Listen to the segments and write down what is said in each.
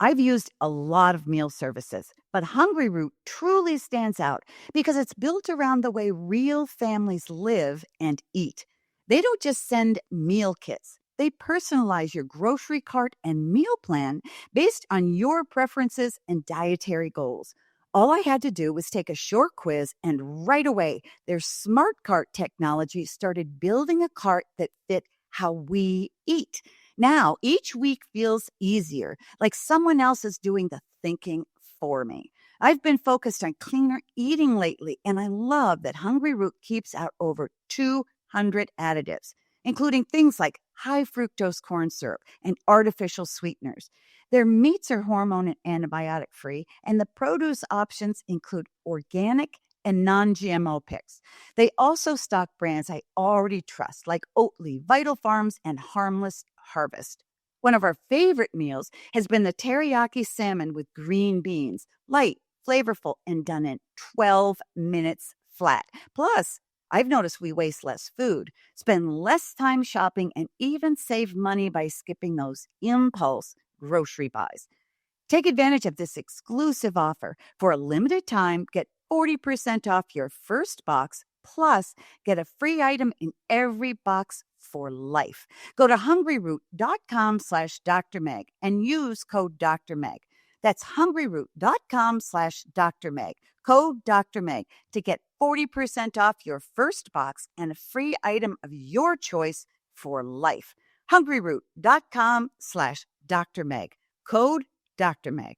I've used a lot of meal services, but Hungry Root truly stands out because it's built around the way real families live and eat. They don't just send meal kits. They personalize your grocery cart and meal plan based on your preferences and dietary goals. All I had to do was take a short quiz, and right away, their smart cart technology started building a cart that fit how we eat. Now, each week feels easier, like someone else is doing the thinking for me. I've been focused on cleaner eating lately, and I love that Hungry Root keeps out over 200 additives, including things like high fructose corn syrup and artificial sweeteners. Their meats are hormone and antibiotic free, and the produce options include organic and non GMO picks. They also stock brands I already trust, like Oatly, Vital Farms, and Harmless Harvest. One of our favorite meals has been the teriyaki salmon with green beans, light, flavorful, and done in 12 minutes flat. Plus, I've noticed we waste less food, spend less time shopping, and even save money by skipping those impulse grocery buys. Take advantage of this exclusive offer. For a limited time, get 40% off your first box, plus get a free item in every box for life. Go to hungryroot.com/Dr. Meg and use code Dr. Meg. That's hungryroot.com/Dr. Meg. Code Dr. Meg to get 40% off your first box and a free item of your choice for life. hungryroot.com/Dr. Meg. Code Dr. Meg.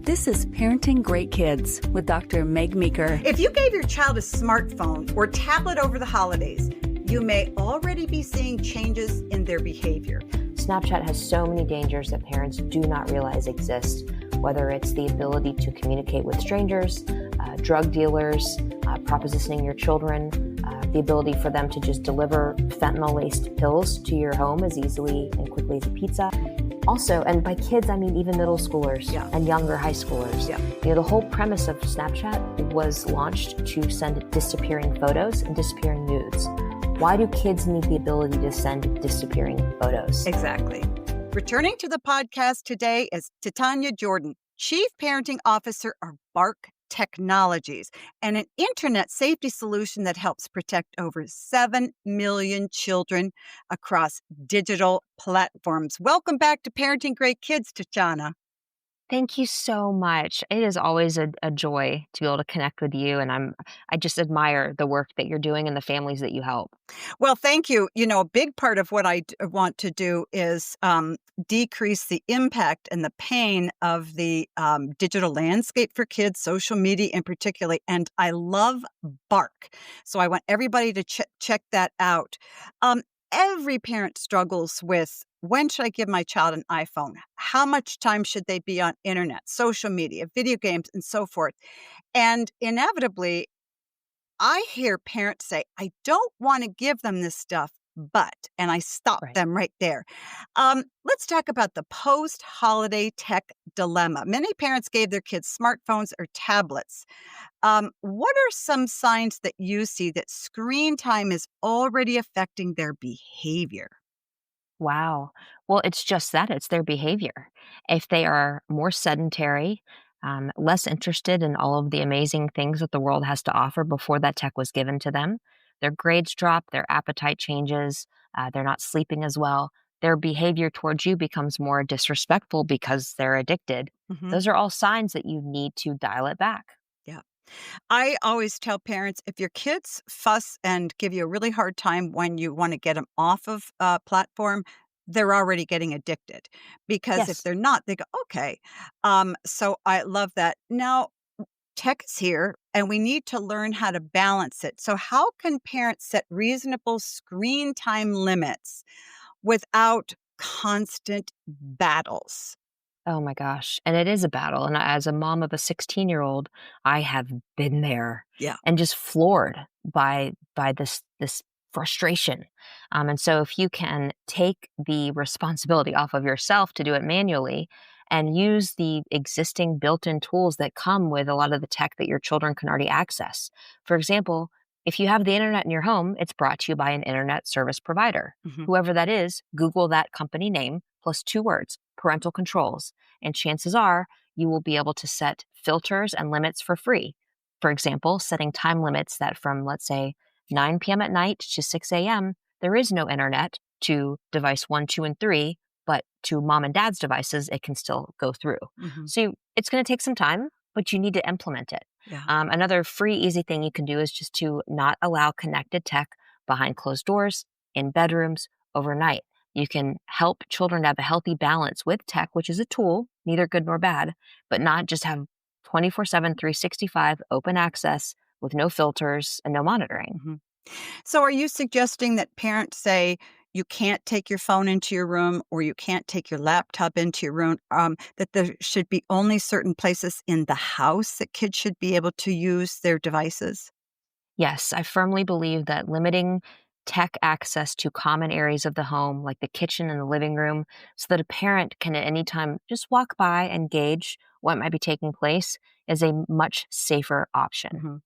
This is Parenting Great Kids with Dr. Meg Meeker. If you gave your child a smartphone or tablet over the holidays, you may already be seeing changes in their behavior. Snapchat has so many dangers that parents do not realize exist, whether it's the ability to communicate with strangers, drug dealers, propositioning your children, the ability for them to just deliver fentanyl-laced pills to your home as easily and quickly as a pizza. Also, and by kids, I mean even middle schoolers and younger high schoolers. Yeah. The whole premise of Snapchat was launched to send disappearing photos and disappearing nudes. Why do kids need the ability to send disappearing photos? Exactly. Returning to the podcast today is Titania Jordan, Chief Parenting Officer of Bark Technologies, and an internet safety solution that helps protect over 7 million children across digital platforms. Welcome back to Parenting Great Kids, Tatiana. Thank you so much. It is always a joy to be able to connect with you, and I just admire the work that you're doing and the families that you help. Well, thank you. You know, a big part of what I want to do is decrease the impact and the pain of the digital landscape for kids, social media in particular. And I love Bark. So I want everybody to check that out. Every parent struggles with, when should I give my child an iPhone? How much time should they be on internet, social media, video games, and so forth? And inevitably, I hear parents say, I don't want to give them this stuff, but, and I stop them right there. Let's talk about the post-holiday tech dilemma. Many parents gave their kids smartphones or tablets. What are some signs that you see that screen time is already affecting their behavior? Wow. Well, it's just that. It's their behavior. If they are more sedentary, less interested in all of the amazing things that the world has to offer before that tech was given to them, their grades drop, their appetite changes, they're not sleeping as well, their behavior towards you becomes more disrespectful because they're addicted. Mm-hmm. Those are all signs that you need to dial it back. Yeah. I always tell parents, if your kids fuss and give you a really hard time when you want to get them off of a platform, they're already getting addicted. Because if they're not, they go, okay. So I love that. Now, tech is here and we need to learn how to balance it. So how can parents set reasonable screen time limits without constant battles? Oh my gosh. And it is a battle. And as a mom of a 16-year-old, I have been there and just floored by this frustration. And so if you can take the responsibility off of yourself to do it manually and use the existing built-in tools that come with a lot of the tech that your children can already access. For example, if you have the internet in your home, it's brought to you by an internet service provider. Mm-hmm. Whoever that is, Google that company name, plus 2 words, parental controls, and chances are you will be able to set filters and limits for free. For example, setting time limits that from, let's say, 9 p.m. at night to 6 a.m., there is no internet to device 1, 2, and 3, but to mom and dad's devices, it can still go through. So it's going to take some time, but you need to implement it. Yeah. Another free, easy thing you can do is just to not allow connected tech behind closed doors, in bedrooms, overnight. You can help children have a healthy balance with tech, which is a tool, neither good nor bad, but not just have 24/7, 365 open access with no filters and no monitoring. So are you suggesting that parents say you can't take your phone into your room or you can't take your laptop into your room, that there should be only certain places in the house that kids should be able to use their devices? Yes, I firmly believe that limiting tech access to common areas of the home, like the kitchen and the living room, so that a parent can at any time just walk by and gauge what might be taking place, is a much safer option.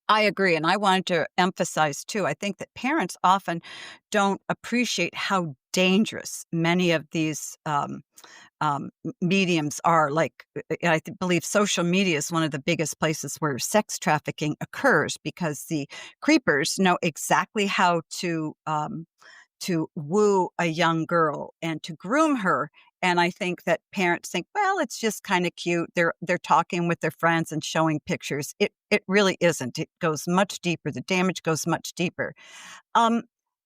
I agree, and I wanted to emphasize too, I think that parents often don't appreciate how dangerous many of these, mediums are. Like, believe social media is one of the biggest places where sex trafficking occurs because the creepers know exactly how to woo a young girl and to groom her. And I think that parents think, well, it's just kind of cute. They're talking with their friends and showing pictures. It really isn't. It goes much deeper. The damage goes much deeper. Um,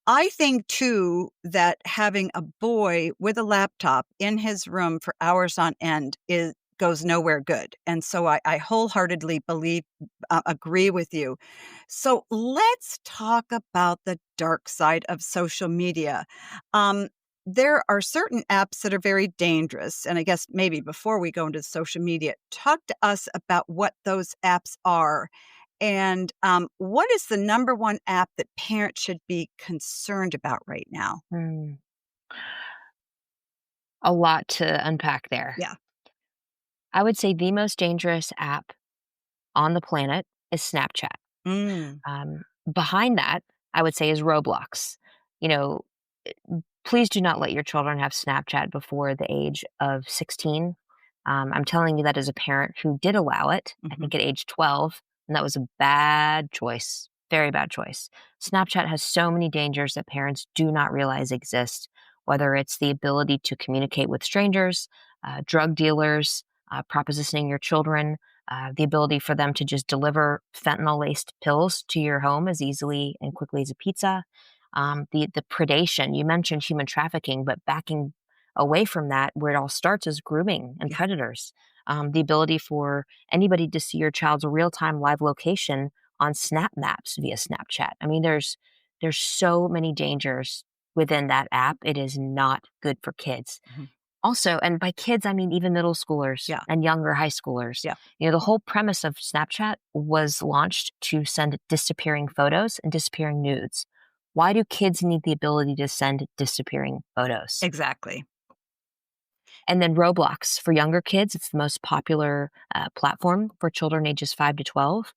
I think too that having a boy with a laptop in his room for hours on end is goes nowhere good. And so I wholeheartedly agree with you. So let's talk about the dark side of social media. Um, there are certain apps that are very dangerous. And I guess maybe before we go into social media, talk to us about what those apps are and what is the number one app that parents should be concerned about right now? Hmm. A lot to unpack there. Yeah. I would say the most dangerous app on the planet is Snapchat. Mm. Behind that, I would say, is Roblox. You know, please do not let your children have Snapchat before the age of 16. I'm telling you that as a parent who did allow it, I Mhm. think at age 12, and that was a bad choice, very bad choice. Snapchat has so many dangers that parents do not realize exist, whether it's the ability to communicate with strangers, drug dealers, propositioning your children, the ability for them to just deliver fentanyl laced pills to your home as easily and quickly as a pizza. The predation, you mentioned human trafficking, but backing away from that, where it all starts is grooming and Yeah. predators. The ability for anybody to see your child's real time live location on Snap Maps via Snapchat. I mean, there's so many dangers within that app. It is not good for kids. Mhm. Also, and by kids, I mean even middle schoolers Yeah. and younger high schoolers. Yeah. The whole premise of Snapchat was launched to send disappearing photos and disappearing nudes. Why do kids need the ability to send disappearing photos? Exactly. And then Roblox for younger kids, it's the most popular platform for children ages 5 to 12.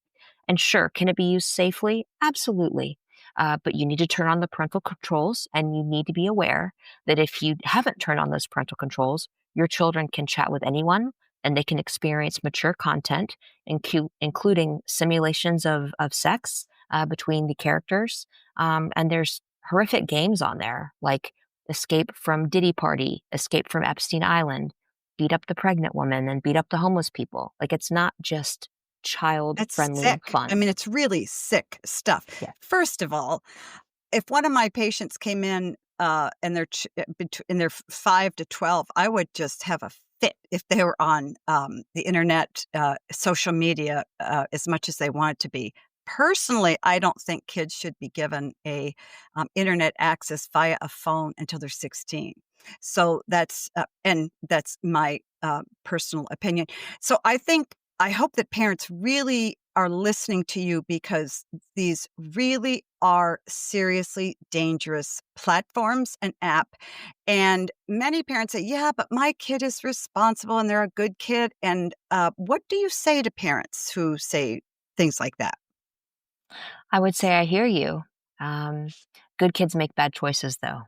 And sure, can it be used safely? Absolutely. But you need to turn on the parental controls and you need to be aware that if you haven't turned on those parental controls, your children can chat with anyone and they can experience mature content, including simulations of sex between the characters. And there's horrific games on there like Escape from Diddy Party, Escape from Epstein Island, beat up the pregnant woman and beat up the homeless people. Like it's not just child It's friendly sick. I fun. mean, it's really sick stuff. Yeah. First of all, if one of my patients came in and in their 5 to 12, I would just have a fit if they were on the internet, social media as much as they wanted to be. Personally, I don't think kids should be given a internet access via a phone until they're 16. So that's my personal opinion. So I hope that parents really are listening to you because these really are seriously dangerous platforms and app. And many parents say, yeah, but my kid is responsible and they're a good kid. And what do you say to parents who say things like that? I would say I hear you. Um, Good kids make bad choices, though.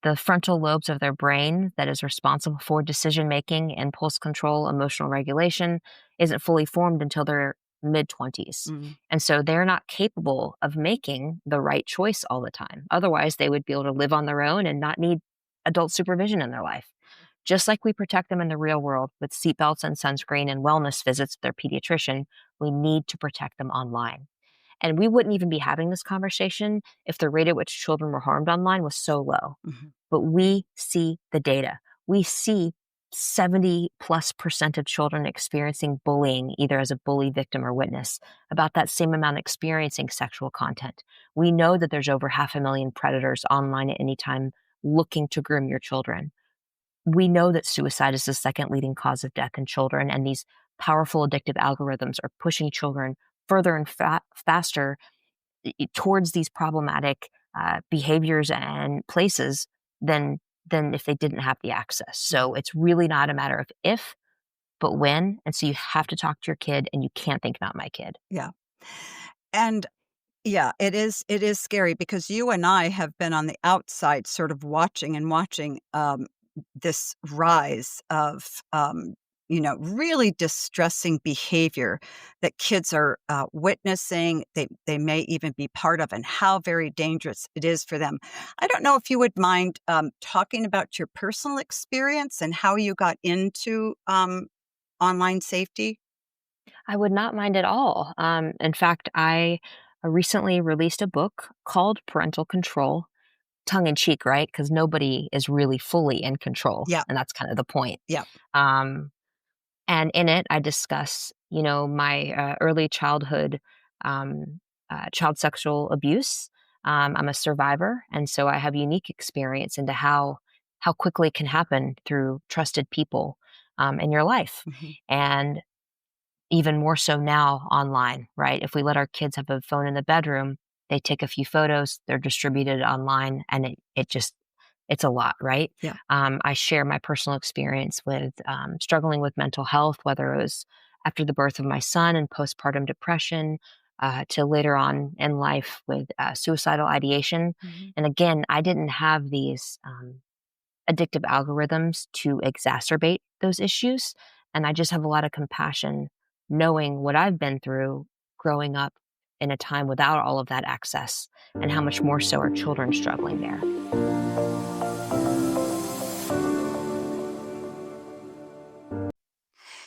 The frontal lobes of their brain that is responsible for decision making, impulse control, emotional regulation isn't fully formed until their mid 20s. And so they're not capable of making the right choice all the time. Otherwise, they would be able to live on their own and not need adult supervision in their life. Just like we protect them in the real world with seatbelts and sunscreen and wellness visits with their pediatrician, we need to protect them online. And we wouldn't even be having this conversation if the rate at which children were harmed online was so low. But we see the data. We see 70+% of children experiencing bullying, either as a bully victim or witness, about that same amount experiencing sexual content. We know that there's over 500,000 predators online at any time looking to groom your children. We know that suicide is the second leading cause of death in children, and these powerful addictive algorithms are pushing children further and faster towards these problematic behaviors and places than if they didn't have the access. So it's really not a matter of if, but when. And so you have to talk to your kid, and you can't think not my kid. Yeah. And yeah, it is scary because you and I have been on the outside sort of watching this rise of, really distressing behavior that kids are witnessing. They may even be part of, and how very dangerous it is for them. I don't know if you would mind talking about your personal experience and how you got into online safety. I would not mind at all. In fact, I recently released a book called Parental Control, tongue in cheek, right? Because nobody is really fully in control. Yeah. And that's kind of the point. Yeah. And in it, I discuss, my early childhood child sexual abuse. I'm a survivor, and so I have unique experience into how quickly it can happen through trusted people in your life. And even more so now online, right? If we let our kids have a phone in the bedroom, they take a few photos, they're distributed online, and it's a lot, right? Yeah. I share my personal experience with struggling with mental health, whether it was after the birth of my son and postpartum depression, to later on in life with suicidal ideation. And again, I didn't have these addictive algorithms to exacerbate those issues. And I just have a lot of compassion knowing what I've been through growing up in a time without all of that access, and how much more so are children struggling there.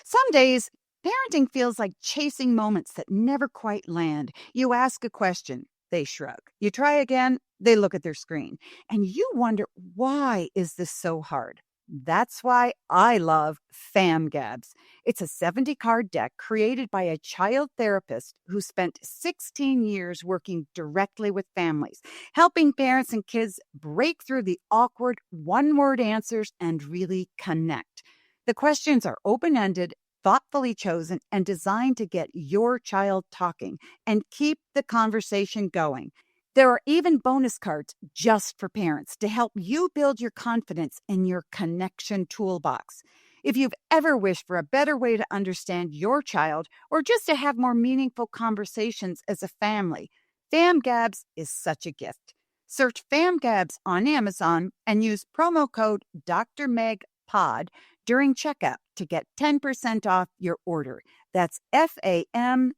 Some days, parenting feels like chasing moments that never quite land. You ask a question, they shrug. You try again, they look at their screen. And you wonder, why is this so hard? That's why I love FamGabs. It's a 70-card deck created by a child therapist who spent 16 years working directly with families, helping parents and kids break through the awkward one-word answers and really connect. The questions are open-ended, thoughtfully chosen, and designed to get your child talking and keep the conversation going. There are even bonus cards just for parents to help you build your confidence in your connection toolbox. If you've ever wished for a better way to understand your child, or just to have more meaningful conversations as a family, FamGabs is such a gift. Search FamGabs on Amazon and use promo code Dr. Meg Pod during checkout to get 10% off your order. That's FAMGABS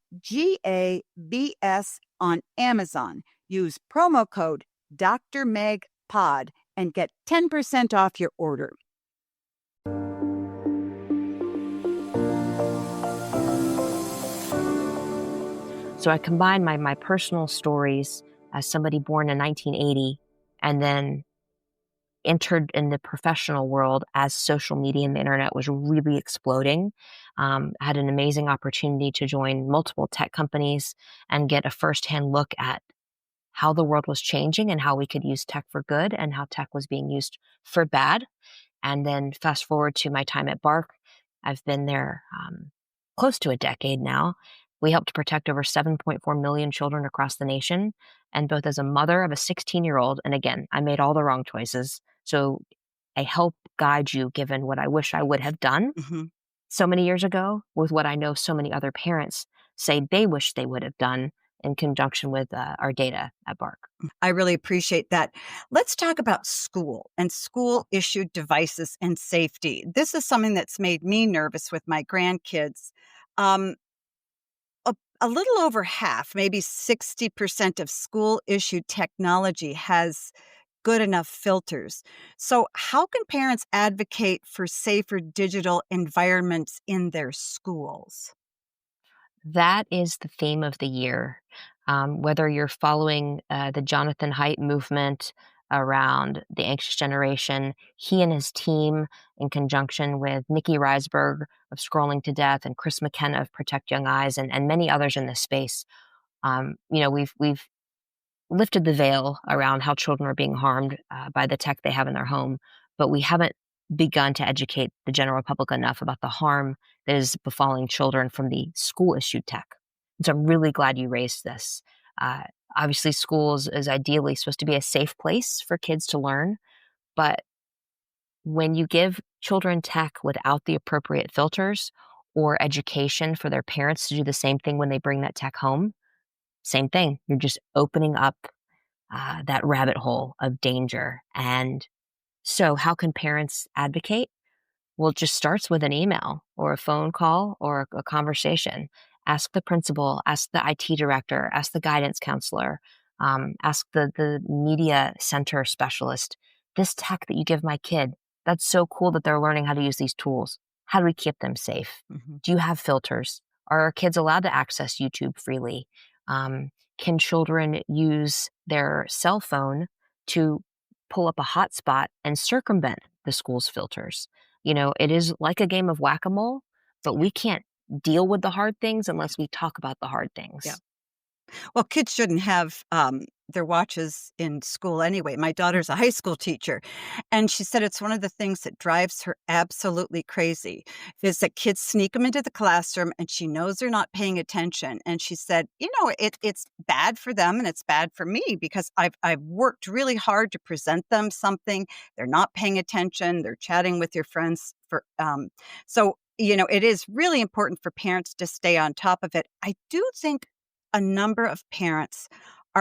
on Amazon. Use promo code Dr. Meg Pod and get 10% off your order. So I combine my personal stories as somebody born in 1980 and then entered in the professional world as social media and the internet was really exploding. I had an amazing opportunity to join multiple tech companies and get a firsthand look at how the world was changing and how we could use tech for good and how tech was being used for bad. And then fast forward to my time at Bark. I've been there close to a decade now. We helped protect over 7.4 million children across the nation. And both as a mother of a 16-year-old, and again, I made all the wrong choices. So I help guide you given what I wish I would have done so many years ago with what I know so many other parents say they wish they would have done in conjunction with our data at Bark. I really appreciate that. Let's talk about school and school-issued devices and safety. This is something that's made me nervous with my grandkids. Um, a little over half, maybe 60% of school-issued technology has good enough filters. So how can parents advocate for safer digital environments in their schools? That is the theme of the year. Whether you're following the Jonathan Haidt movement around the anxious generation, he and his team, in conjunction with Nikki Reisberg of Scrolling to Death and Chris McKenna of Protect Young Eyes, and many others in this space, we've lifted the veil around how children are being harmed by the tech they have in their home, but we haven't begun to educate the general public enough about the harm that is befalling children from the school-issued tech. And so I'm really glad you raised this. Uh, Obviously, schools is ideally supposed to be a safe place for kids to learn, but when you give children tech without the appropriate filters or education for their parents to do the same thing when they bring that tech home, same thing. You're just opening up that rabbit hole of danger. And so, how can parents advocate? Well, it just starts with an email or a phone call or a conversation. Ask the principal, ask the IT director, ask the guidance counselor, ask the media center specialist. This tech that you give my kid, that's so cool that they're learning how to use these tools. How do we keep them safe? Mhm. Do you have filters? Are our kids allowed to access YouTube freely? Can children use their cell phone to pull up a hotspot and circumvent the school's filters? It is like a game of whack-a-mole, but we can't deal with the hard things unless we talk about the hard things. Yeah. Well, kids shouldn't have their watches in school anyway. My daughter's a high school teacher, and she said it's one of the things that drives her absolutely crazy is that kids sneak them into the classroom, and she knows they're not paying attention. And she said, it's bad for them and it's bad for me because I've worked really hard to present them something. They're not paying attention. They're chatting with your friends it is really important for parents to stay on top of it. I do think a number of parents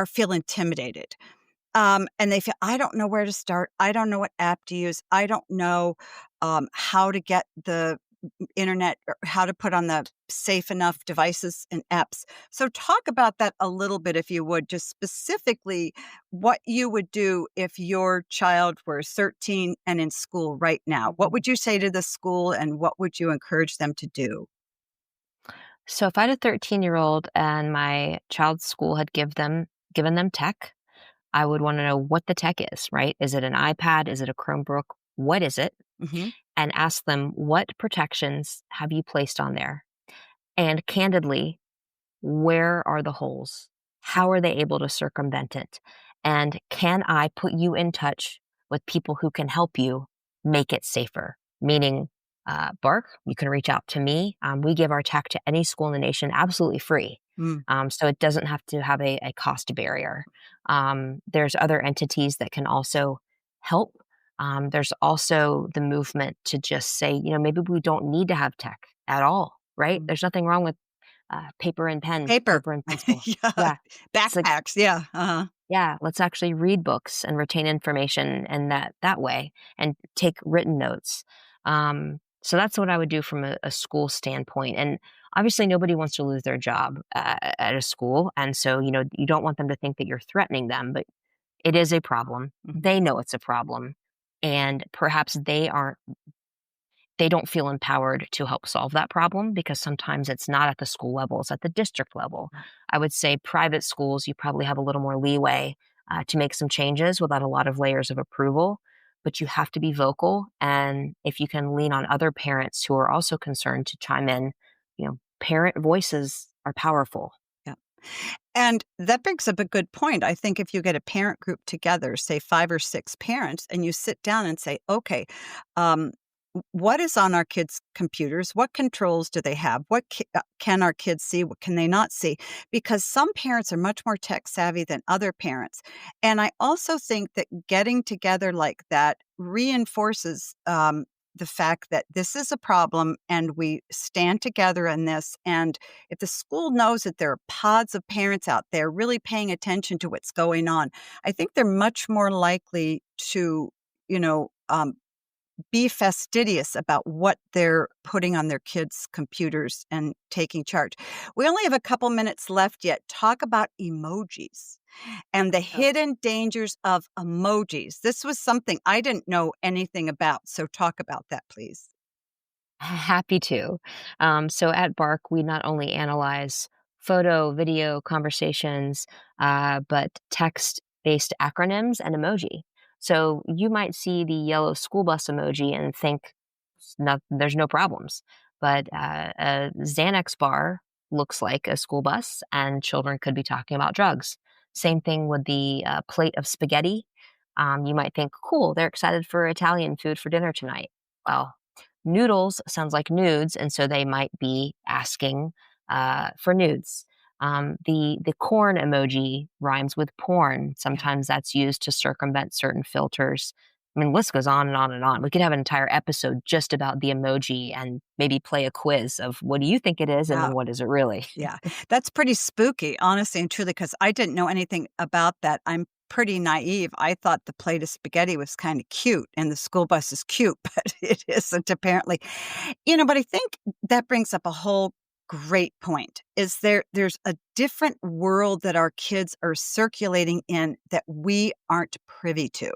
feel intimidated. And they feel, I don't know where to start. I don't know what app to use. I don't know how to get the internet or how to put on the safe enough devices and apps. So talk about that a little bit, if you would, just specifically what you would do if your child were 13 and in school right now. What would you say to the school and what would you encourage them to do? So if I had a 13-year-old and my child's school had given them tech, I would want to know what the tech is, right? Is it an iPad? Is it a Chromebook? What is it? Hmm. And ask them, what protections have you placed on there? And candidly, where are the holes? How are they able to circumvent it? And can I put you in touch with people who can help you make it safer? Meaning, Bark, you can reach out to me. We give our tech to any school in the nation absolutely free. So it doesn't have to have a cost barrier. There's other entities that can also help. There's also the movement to just say, maybe we don't need to have tech at all, right? There's nothing wrong with paper and pen, Paper. paper and pencil. Yeah. Yeah. It's like, Backpacks. Yeah. Uh-huh. yeah, let's actually read books and retain information and that way and take written notes. So that's what I would do from a school standpoint. And obviously nobody wants to lose their job at a school. And so, you don't want them to think that you're threatening them, but it is a problem. Mhm. They know it's a problem. And perhaps they don't feel empowered to help solve that problem because sometimes it's not at the school level, it's at the district level. I would say private schools, you probably have a little more leeway to make some changes without a lot of layers of approval, but you have to be vocal. And if you can lean on other parents who are also concerned to chime in, parent voices are powerful. Yeah. And that brings up a good point. I think if you get a parent group together, say 5 or 6 parents, and you sit down and say, okay, what is on our kids' computers? What controls do they have? What can our kids see? What can they not see? Because some parents are much more tech savvy than other parents. And I also think that getting together like that reinforces the fact that this is a problem and we stand together in this. And if the school knows that there are pods of parents out there really paying attention to what's going on, I think they're much more likely to, be fastidious about what they're putting on their kids' computers and taking charge. We only have a couple minutes left yet. Talk about emojis and the hidden dangers of emojis. This was something I didn't know anything about. So talk about that, please. Happy to. So at Bark, we not only analyze photo, video, conversations, but text-based acronyms and emoji. So you might see the yellow school bus emoji and think there's no problems. But a Xanax bar looks like a school bus, and children could be talking about drugs. Same thing with the plate of spaghetti. You might think, cool, they're excited for Italian food for dinner tonight. Well, noodles sounds like nudes, and so they might be asking for nudes. The corn emoji rhymes with porn. Sometimes that's used to circumvent certain filters. I mean, the list goes on and on and on. We could have an entire episode just about the emoji and maybe play a quiz of what do you think it is and then what is it really? Yeah, that's pretty spooky, honestly and truly, because I didn't know anything about that. I'm pretty naive. I thought the plate of spaghetti was kind of cute and the school bus is cute, but it isn't apparently. But I think that brings up a whole great point. Is there's a different world that our kids are circulating in that we aren't privy to.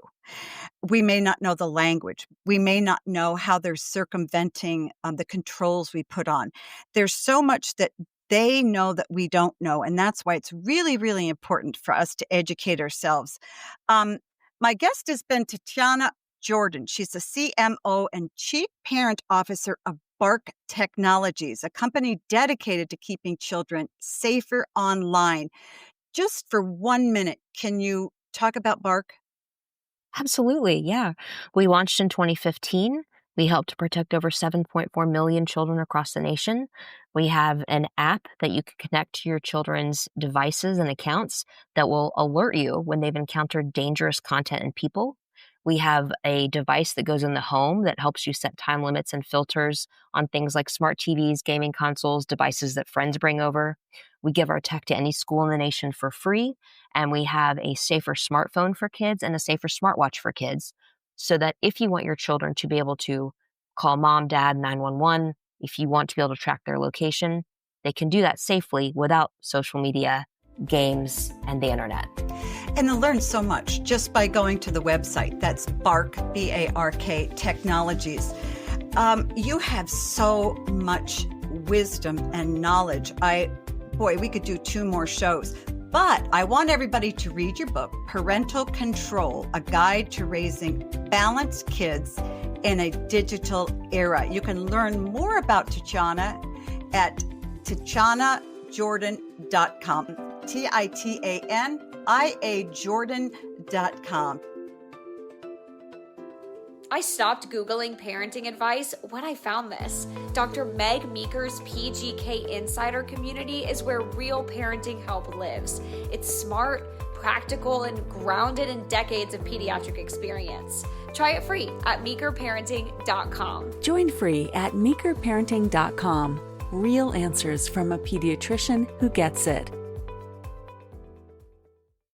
We may not know the language. We may not know how they're circumventing the controls we put on. There's so much that they know that we don't know. And that's why it's really, really important for us to educate ourselves. My guest has been Titania Jordan. She's the CMO and Chief Parent Officer of Bark Technologies, a company dedicated to keeping children safer online. Just for 1 minute, can you talk about Bark? Absolutely, yeah. We launched in 2015. We help to protect over 7.4 million children across the nation. We have an app that you can connect to your children's devices and accounts that will alert you when they've encountered dangerous content and people. We have a device that goes in the home that helps you set time limits and filters on things like smart TVs, gaming consoles, devices that friends bring over. We give our tech to any school in the nation for free, and we have a safer smartphone for kids and a safer smartwatch for kids, so that if you want your children to be able to call mom, dad, 911, if you want to be able to track their location, they can do that safely without social media, games, and the internet. And to learn so much just by going to the website. That's Bark, B-A-R-K, Technologies. You have so much wisdom and knowledge. We could do 2 more shows. But I want everybody to read your book, Parental Control, A Guide to Raising Balanced Kids in a Digital Era. You can learn more about Titania at titaniajordan.com. TITANIA Jordan.com. I stopped Googling parenting advice when I found this. Dr. Meg Meeker's PGK Insider community is where real parenting help lives. It's smart, practical, and grounded in decades of pediatric experience. Try it free at meekerparenting.com. Join free at meekerparenting.com. Real answers from a pediatrician who gets it.